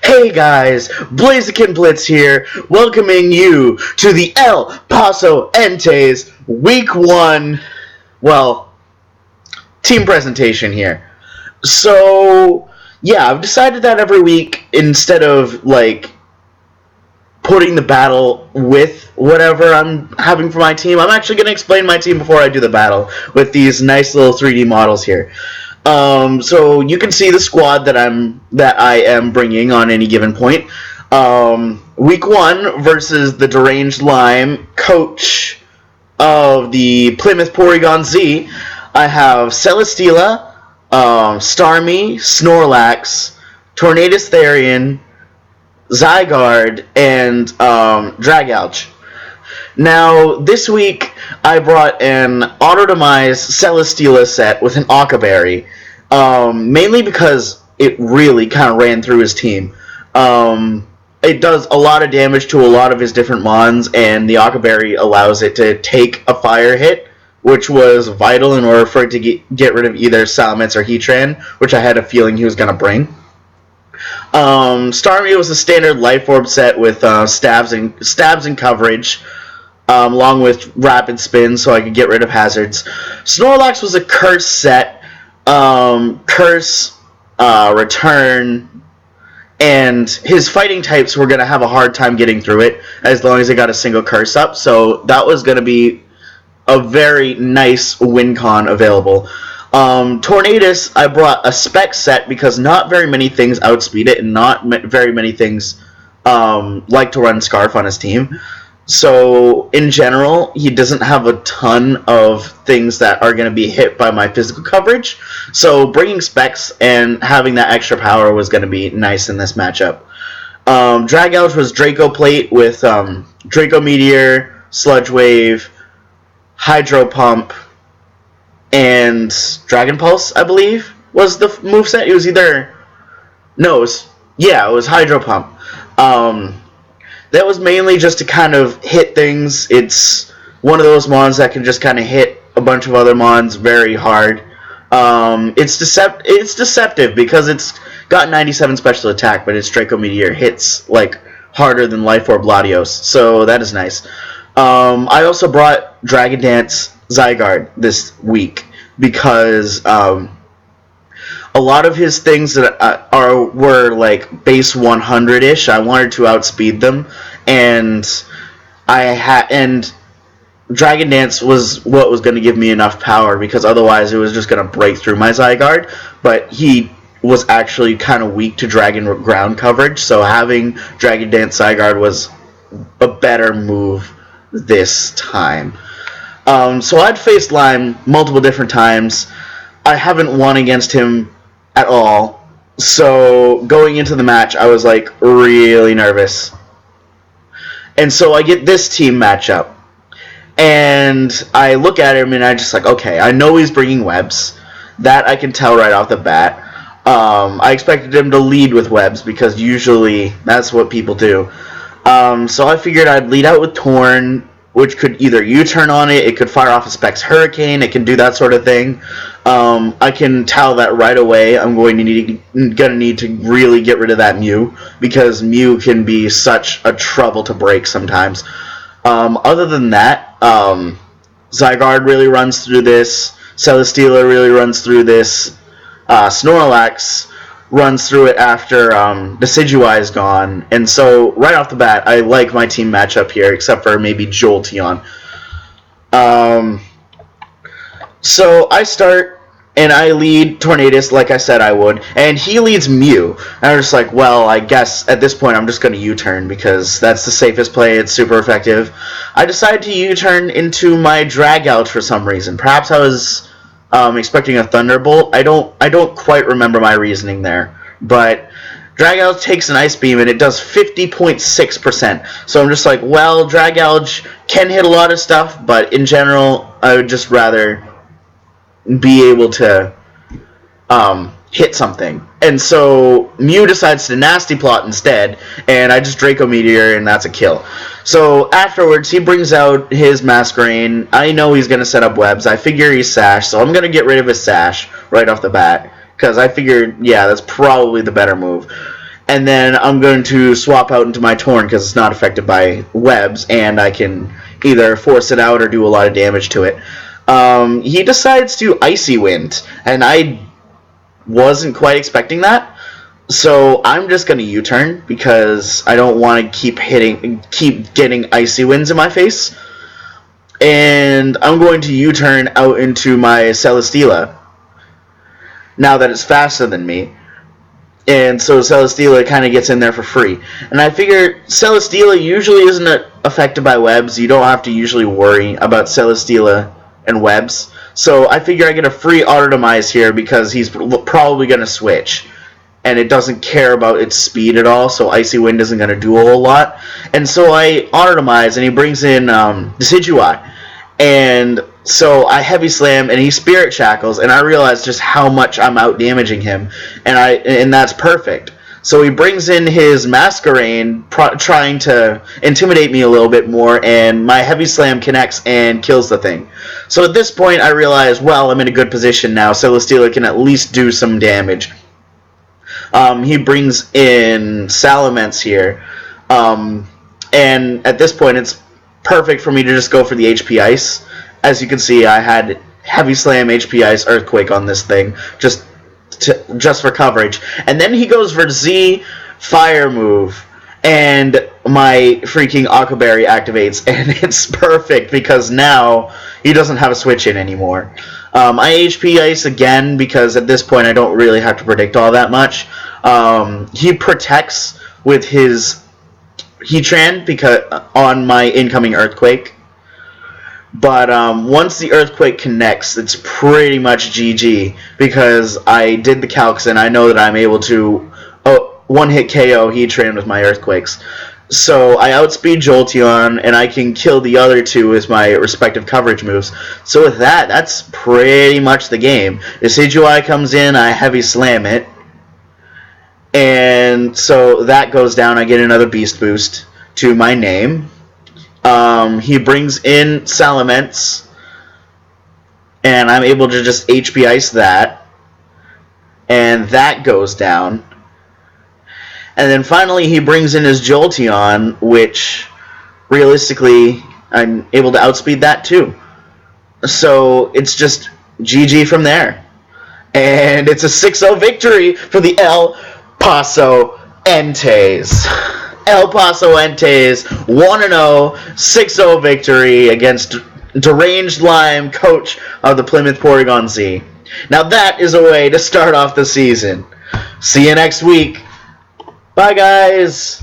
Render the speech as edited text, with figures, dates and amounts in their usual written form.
Hey guys, Blaziken Blitz here, welcoming you to the El Paso Enteis Week 1, team presentation here. So, yeah, I've decided that every week, instead of, putting the battle with whatever I'm having for my team, I'm actually going to explain my team before I do the battle with these nice little 3D models here. So you can see the squad that I am bringing on any given point. Week 1 versus the deranged lime coach of the Plymouth Porygon-Z. I have Celesteela, Starmie, Snorlax, Tornadus Therian, Zygarde, and Dragouch. Now, this week, I brought an Auto-Demise Celesteela set with an Occaberry, mainly because it really kind of ran through his team. It does a lot of damage to a lot of his different mons, and the Occaberry allows it to take a fire hit, which was vital in order for it to get rid of either Salamence or Heatran, which I had a feeling he was going to bring. Starmie was a standard Life Orb set with stabs and coverage, along with Rapid Spin, so I could get rid of hazards. Snorlax was a Curse set, Curse, Return, and his fighting types were going to have a hard time getting through it, as long as they got a single Curse up, so that was going to be a very nice win con available. Tornadus, I brought a spec set because not very many things outspeed it, and not very many things like to run Scarf on his team. So, in general, he doesn't have a ton of things that are going to be hit by my physical coverage. So, bringing specs and having that extra power was going to be nice in this matchup. Dragouch was Draco Plate with Draco Meteor, Sludge Wave, Hydro Pump, and Dragon Pulse, I believe, was the moveset. It was either... No, it was Hydro Pump. That was mainly just to kind of hit things. It's one of those mons that can just kind of hit a bunch of other mons very hard. It's deceptive because it's got 97 special attack, but its Draco Meteor hits harder than Life Orb Latios, so that is nice. I also brought Dragon Dance Zygarde this week because a lot of his things that were base 100-ish. I wanted to outspeed them, and Dragon Dance was what was going to give me enough power, because otherwise it was just going to break through my Zygarde. But he was actually kind of weak to Dragon ground coverage, so having Dragon Dance Zygarde was a better move this time. So I'd faced Lime multiple different times. I haven't won against him at all, so going into the match I was really nervous. And so I get this team matchup, and I look at him and I just okay, I know he's bringing webs. That I can tell right off the bat. I expected him to lead with webs because usually that's what people do. So I figured I'd lead out with Torn, which could either U-turn on it, it could fire off a Specs Hurricane, it can do that sort of thing. I can tell that right away I'm going to need to really get rid of that Mew, because Mew can be such a trouble to break sometimes. Other than that, Zygarde really runs through this, Celesteela really runs through this, Snorlax runs through it after Decidueye is gone, and so right off the bat I like my team matchup here, except for maybe Jolteon. So I start and I lead Tornadus like I said I would, and he leads Mew. And I was just well, I guess at this point I'm just going to U-turn because that's the safest play, it's super effective. I decided to U-turn into my Dragouch for some reason. Perhaps I was expecting a Thunderbolt. I don't quite remember my reasoning there, but Dragouch takes an Ice Beam and it does 50.6%. So I'm just well, Dragouch can hit a lot of stuff, but in general, I would just rather be able to hit something. And so Mew decides to Nasty Plot instead, and I just Draco Meteor, and that's a kill. So afterwards, he brings out his Masquerain. I know he's going to set up webs. I figure he's Sash, so I'm going to get rid of his Sash right off the bat, because I figured, yeah, that's probably the better move. and then I'm going to swap out into my Torn because it's not affected by webs, and I can either force it out or do a lot of damage to it. He decides to Icy Wind, and I wasn't quite expecting that. So I'm just going to U-turn because I don't want to keep getting Icy Winds in my face. And I'm going to U-turn out into my Celesteela, now that it's faster than me. And so Celesteela kind of gets in there for free. And I figure Celesteela usually isn't affected by webs. You don't have to usually worry about Celesteela and webs. So I figure I get a free auto-demise here because he's probably going to switch. And it doesn't care about its speed at all, so Icy Wind isn't going to do a whole lot. And so I auto-demise, and he brings in Decidueye. And so I Heavy Slam, and he Spirit Shackles, and I realize just how much I'm out-damaging him. And that's perfect. So he brings in his Masquerain, trying to intimidate me a little bit more, and my Heavy Slam connects and kills the thing. So at this point, I realize, well, I'm in a good position now. Celesteela can at least do some damage. He brings in Salamence here, and at this point, it's perfect for me to just go for the HP Ice. As you can see, I had Heavy Slam, HP Ice, Earthquake on this thing, just for coverage. And then he goes for Z Fire move, and my freaking Aqua Berry activates, and it's perfect because now he doesn't have a switch in anymore. I HP Ice again because at this point I don't really have to predict all that much. He protects with his Heatran because on my incoming Earthquake. But once the Earthquake connects, it's pretty much GG because I did the calcs and I know that I'm able to one-hit KO Heatran with my Earthquakes. So I outspeed Jolteon, and I can kill the other two with my respective coverage moves. So with that, that's pretty much the game. Decidueye comes in, I Heavy Slam it. And so that goes down, I get another Beast Boost to my name. He brings in Salamence, and I'm able to just HP Ice that. And that goes down. And then finally he brings in his Jolteon, which realistically I'm able to outspeed that too. So it's just GG from there. And it's a 6-0 victory for the El Paso Enteis. El Paso Enteis 1-0, 6-0 victory against Deranged Lime, coach of the Plymouth Porygon-Z. Now that is a way to start off the season. See you next week. Bye, guys.